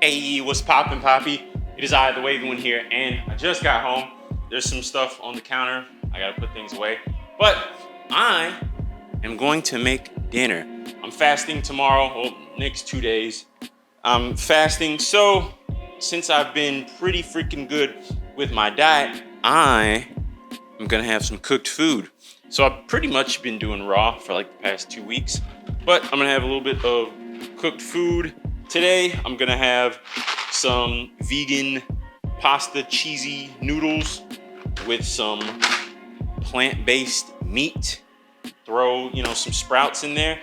Hey, what's poppin', Poppy? It is I, the wavy one here, and I just got home. There's some stuff on the counter. I gotta put things away. But I am going to make dinner. I'm fasting tomorrow, well, next 2 days. I'm fasting, so since I've been pretty freaking good with my diet, I am gonna have some cooked food. So I've pretty much been doing raw for like the past 2 weeks, but I'm gonna have a little bit of cooked food. Today, I'm gonna have some vegan pasta cheesy noodles with some plant-based meat. Throw, some sprouts in there,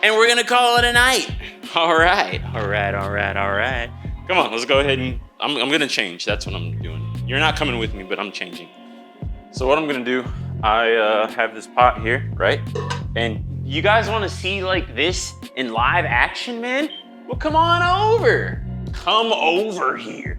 and we're gonna call it a night. All right. Come on, let's go ahead and, I'm gonna change. That's what I'm doing. You're not coming with me, but I'm changing. So what I'm gonna do, I have this pot here, right? And you guys wanna see like this in live action, man? Well, come on over. Come over here.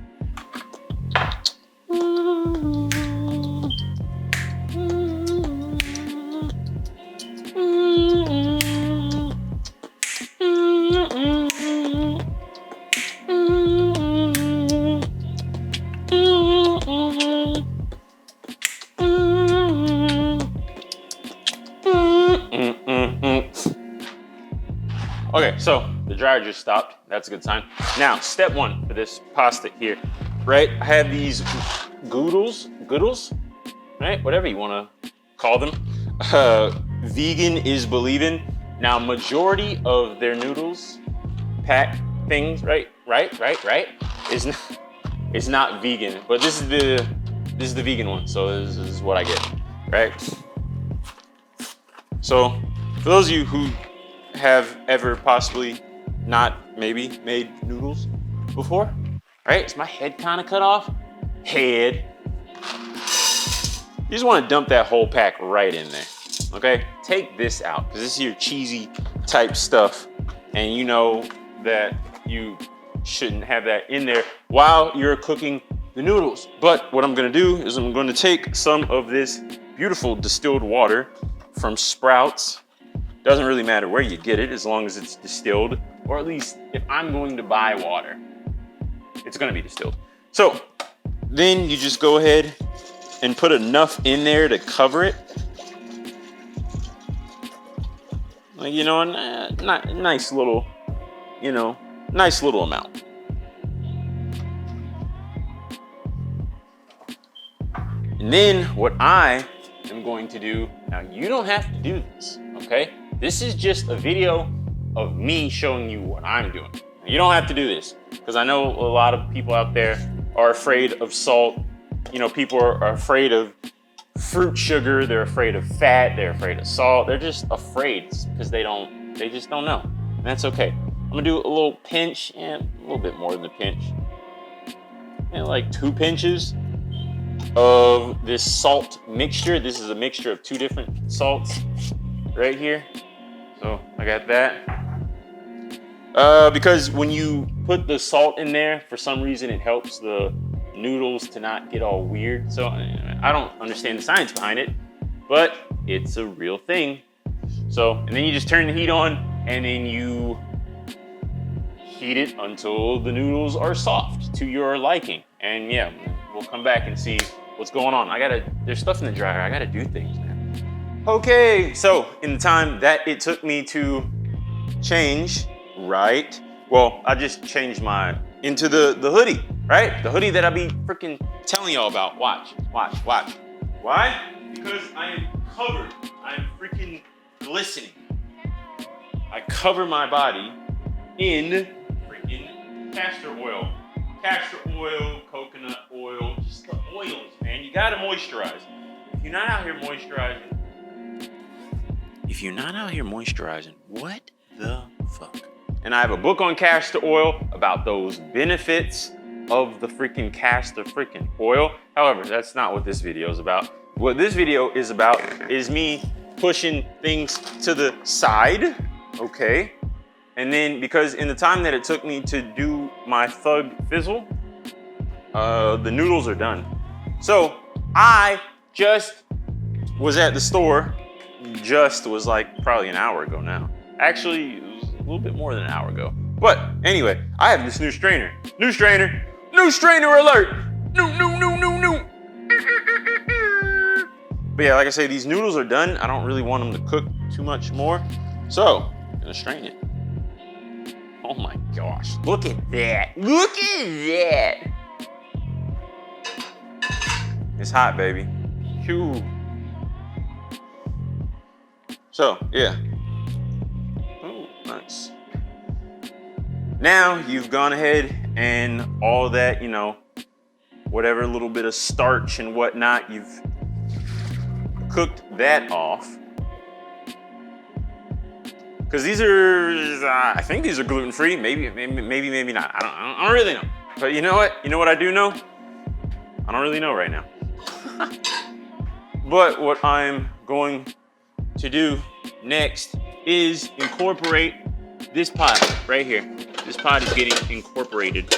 Okay, so the dryer just stopped. That's a good sign. Now, step one for this pasta here, right? I have these goodles, right? Whatever you want to call them. Vegan is believing. Now, majority of their noodles pack things, right? Is not vegan, but this is the vegan one. So this is what I get, right? So for those of you who have ever possibly not maybe made noodles before, right? Is my head kind of cut off? Head. You just want to dump that whole pack right in there, okay? Take this out, because this is your cheesy type stuff, and you know that you shouldn't have that in there while you're cooking the noodles. But what I'm gonna do is I'm gonna take some of this beautiful distilled water from Sprouts. Doesn't really matter where you get it as long as it's distilled, or at least if I'm going to buy water, it's gonna be distilled. So then you just go ahead and put enough in there to cover it. Like, nice little amount. And then what I am going to do, now you don't have to do this, okay? This is just a video of me showing you what I'm doing. You don't have to do this, because I know a lot of people out there are afraid of salt. People are afraid of fruit sugar. They're afraid of fat. They're afraid of salt. They're just afraid because they just don't know. And that's okay. I'm gonna do a little pinch, and a little bit more than a pinch. And like 2 pinches of this salt mixture. This is a mixture of 2 different salts right here. So I got that. Because when you put the salt in there, for some reason it helps the noodles to not get all weird. So I don't understand the science behind it, but it's a real thing. So, and then you just turn the heat on, and then you heat it until the noodles are soft to your liking. And yeah, we'll come back and see what's going on. There's stuff in the dryer. I gotta do things now. Okay, so in the time that it took me to change, right? Well, I just changed into the hoodie, right? The hoodie that I be freaking telling y'all about. Watch. Why? Because I am covered. I am freaking glistening. I cover my body in freaking castor oil. Castor oil, coconut oil, just the oils, man. You gotta moisturize. If you're not out here moisturizing, what the fuck? And I have a book on castor oil about those benefits of the freaking castor freaking oil. However, that's not what this video is about. What this video is about is me pushing things to the side, okay? And then, because in the time that it took me to do my Thug Fizzle, the noodles are done. So I just was at the store, just was like probably an hour ago now. Actually, it was a little bit more than an hour ago. But anyway, I have this new strainer. New strainer alert. New. But yeah, like I say, these noodles are done. I don't really want them to cook too much more. So, I'm gonna strain it. Oh my gosh, look at that. Look at that. It's hot, baby. Phew. So, yeah. Oh, nice. Now you've gone ahead and all that, you know, whatever little bit of starch and whatnot, you've cooked that off. Because these are, I think these are gluten-free. Maybe not. I don't really know. But you know what? You know what I do know? I don't really know right now. But what I'm going to do next is incorporate this pot right here. This pot is getting incorporated.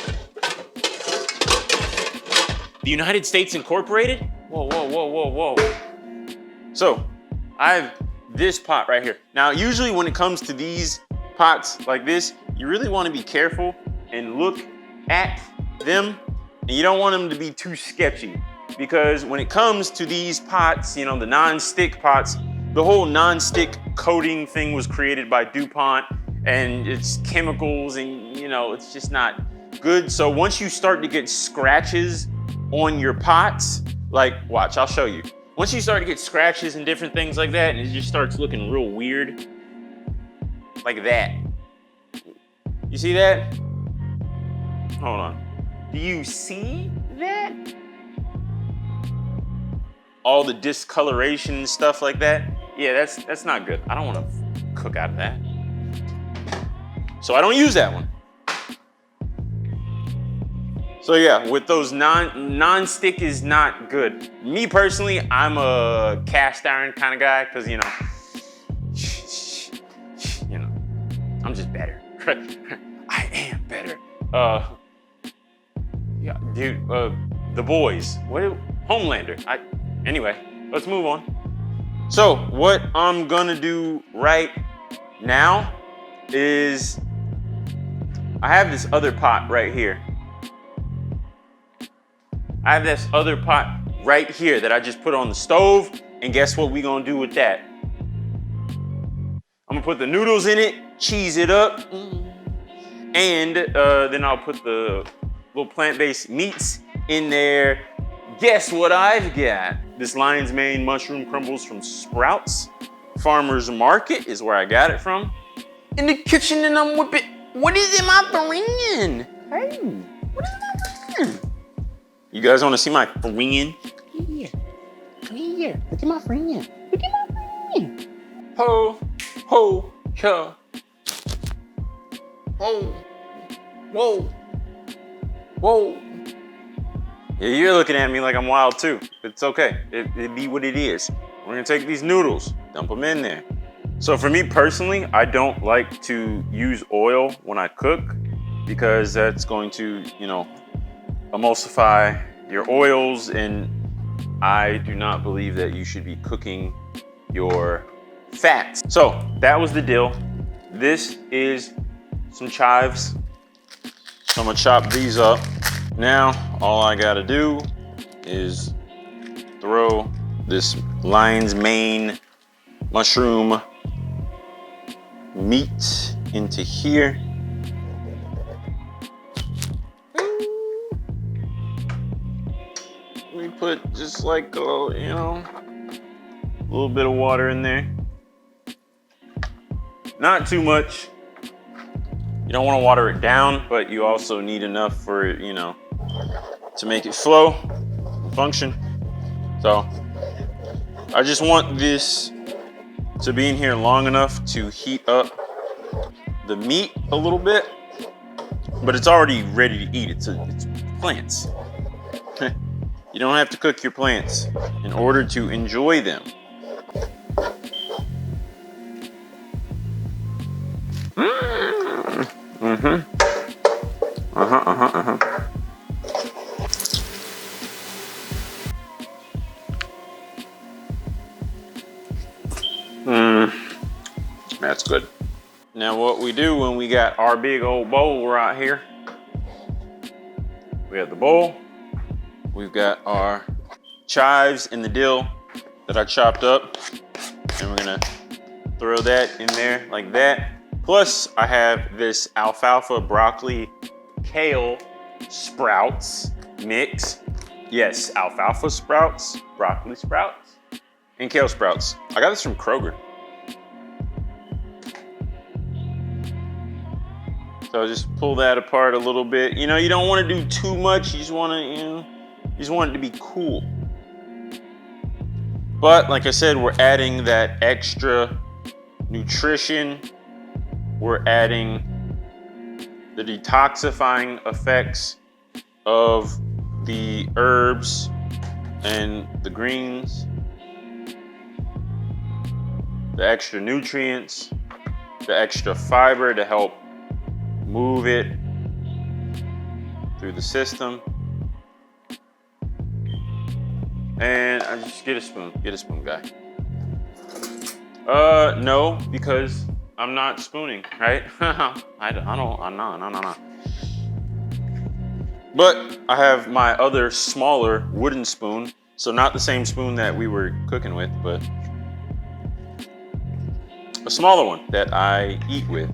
The United States Incorporated? Whoa. So, I have this pot right here. Now, usually when it comes to these pots like this, you really want to be careful and look at them, and you don't want them to be too sketchy, because when it comes to these pots, you know, the non-stick pots, the whole non-stick coating thing was created by DuPont, and it's chemicals, and you know, it's just not good. So once you start to get scratches on your pots, like, watch, I'll show you. Once you start to get scratches and different things like that, and it just starts looking real weird, like that. You see that? Hold on. Do you see that? All the discoloration and stuff like that. Yeah, that's not good. I don't want to cook out of that. So I don't use that one. So yeah, with those non-stick is not good. Me personally, I'm a cast iron kind of guy, because you know, I'm just better. I am better. Yeah, dude. The boys. Homelander. Anyway, let's move on. So what I'm gonna do right now is I have this other pot right here. I have this other pot right here that I just put on the stove, and guess what we gonna do with that? I'm gonna put the noodles in it, cheese it up, and then I'll put the little plant-based meats in there. Guess what I've got? This lion's mane mushroom crumbles from Sprouts. Farmer's Market is where I got it from. In the kitchen, and I'm whipping. What is in my friend? Hey, what is in my friend? You guys want to see my friend? Come here. Look at my friend. Look at my friend. Ho, cha. Whoa. Yeah, you're looking at me like I'm wild too. It's okay. It be what it is. We're gonna take these noodles, dump them in there. So for me personally, I don't like to use oil when I cook, because that's going to, you know, emulsify your oils, and I do not believe that you should be cooking your fats. So that was the deal. This is some chives. So I'm gonna chop these up. Now, all I gotta do is throw this lion's mane mushroom meat into here. We put just like, a little bit of water in there. Not too much. You don't want to water it down, but you also need enough for it, to make it flow, function. So I just want this to be in here long enough to heat up the meat a little bit, but it's already ready to eat. It's plants. You don't have to cook your plants in order to enjoy them. That's good. Now what we do when we got our big old bowl right here. We have the bowl. We've got our chives and the dill that I chopped up. And we're gonna throw that in there like that. Plus, I have this alfalfa, broccoli, kale sprouts mix. Yes, alfalfa sprouts, broccoli sprouts, and kale sprouts. I got this from Kroger. So just pull that apart a little bit. You know, you don't want to do too much. You just want to, you just want it to be cool. But like I said, we're adding that extra nutrition. We're adding the detoxifying effects of the herbs and the greens, the extra nutrients, the extra fiber to help move it through the system. And I just get a spoon guy. No, because I'm not spooning, right? No. But I have my other smaller wooden spoon. So not the same spoon that we were cooking with, but a smaller one that I eat with.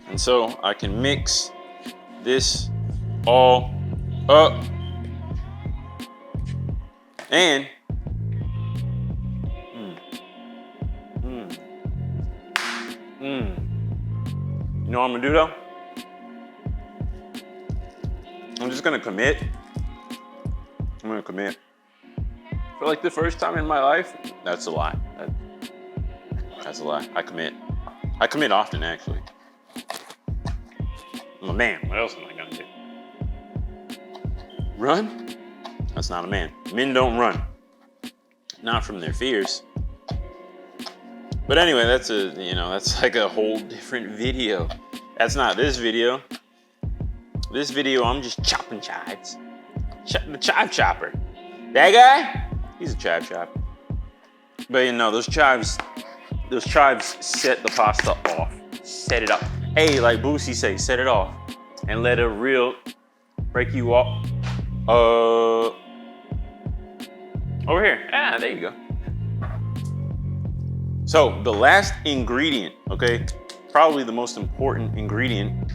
And so I can mix this all up. And you know what I'm gonna do though? I'm just gonna commit. I'm gonna commit. For like the first time in my life, that's a lie. That's a lie. I commit. I commit often, actually. I'm a man. What else am I gonna do? Run? That's not a man. Men don't run. Not from their fears. But anyway, that's that's like a whole different video. That's not this video. This video, I'm just chopping chives. The chive chopper. That guy, he's a chive chopper. But you know, those chives set the pasta off. Set it up. Hey, like Boosie say, set it off. And let a reel break you off. Over here. Ah, there you go. So the last ingredient, okay, probably the most important ingredient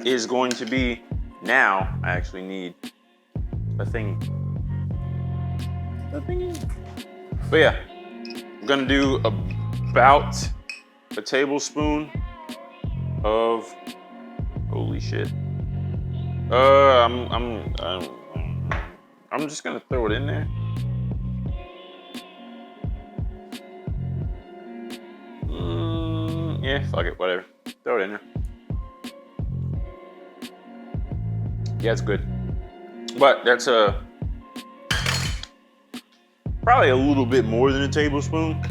is going to be, now I actually need a thingy. But yeah, I'm gonna do about a tablespoon of, holy shit. I'm just gonna throw it in there. Yeah, fuck it, whatever. Throw it in there. Yeah, it's good. But that's probably a little bit more than a tablespoon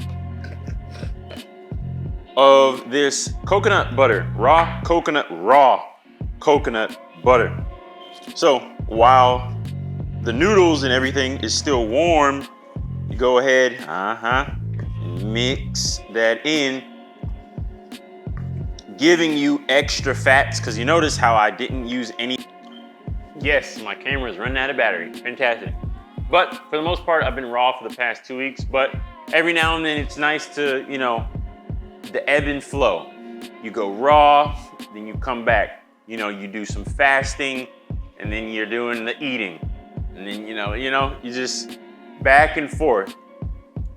of this coconut butter, raw coconut butter. So while the noodles and everything is still warm, you go ahead, and mix that in, giving you extra fats, because you notice how I didn't use any. Yes, my camera's running out of battery. Fantastic. But for the most part, I've been raw for the past 2 weeks, but every now and then it's nice to, the ebb and flow. You go raw, then you come back. You do some fasting, and then you're doing the eating. And then, you just back and forth.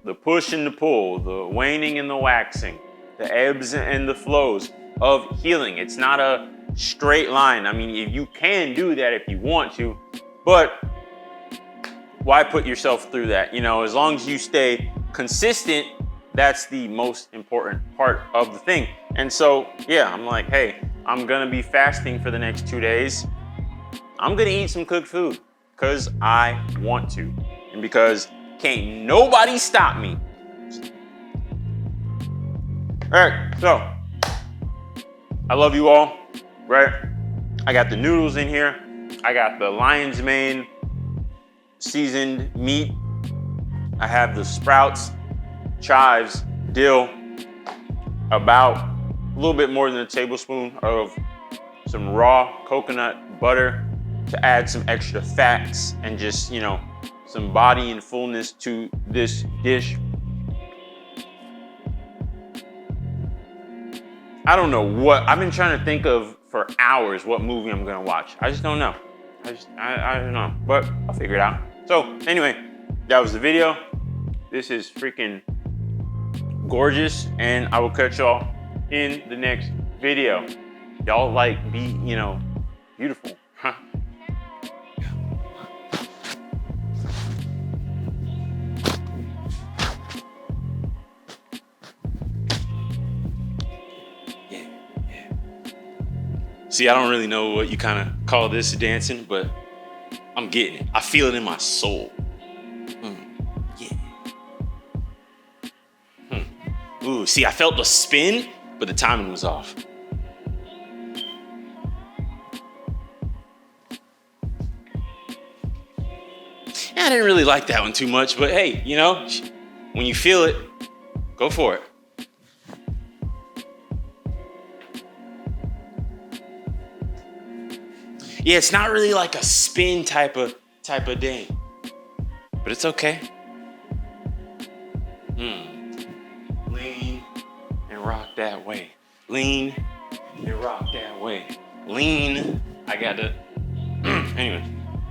The push and the pull, the waning and the waxing, the ebbs and the flows of healing. It's not a straight line. I mean, you can do that if you want to, but why put yourself through that? As long as you stay consistent, that's the most important part of the thing. And so, yeah, I'm like, hey, I'm gonna be fasting for the next 2 days. I'm gonna eat some cooked food because I want to, and because can't nobody stop me. All right, so I love you all, right? I got the noodles in here. I got the lion's mane seasoned meat. I have the sprouts, chives, dill, about little bit more than a tablespoon of some raw coconut butter to add some extra fats and just, you know, some body and fullness to this dish. I don't know what, I've been trying to think of for hours what movie I'm gonna watch. I just don't know. I don't know, but I'll figure it out. So anyway, that was the video. This is freaking gorgeous, and I will catch y'all in the next video. Y'all like be, you know, beautiful, huh? Yeah. See, I don't really know what you kind of call this dancing, but I'm getting it. I feel it in my soul. Yeah. Ooh, see, I felt the spin, but the timing was off. I didn't really like that one too much, but hey, you know, when you feel it, go for it. Yeah, it's not really like a spin type of thing, but it's okay. Lean and rock that way. Lean and rock that way. Lean. I got to. Anyway.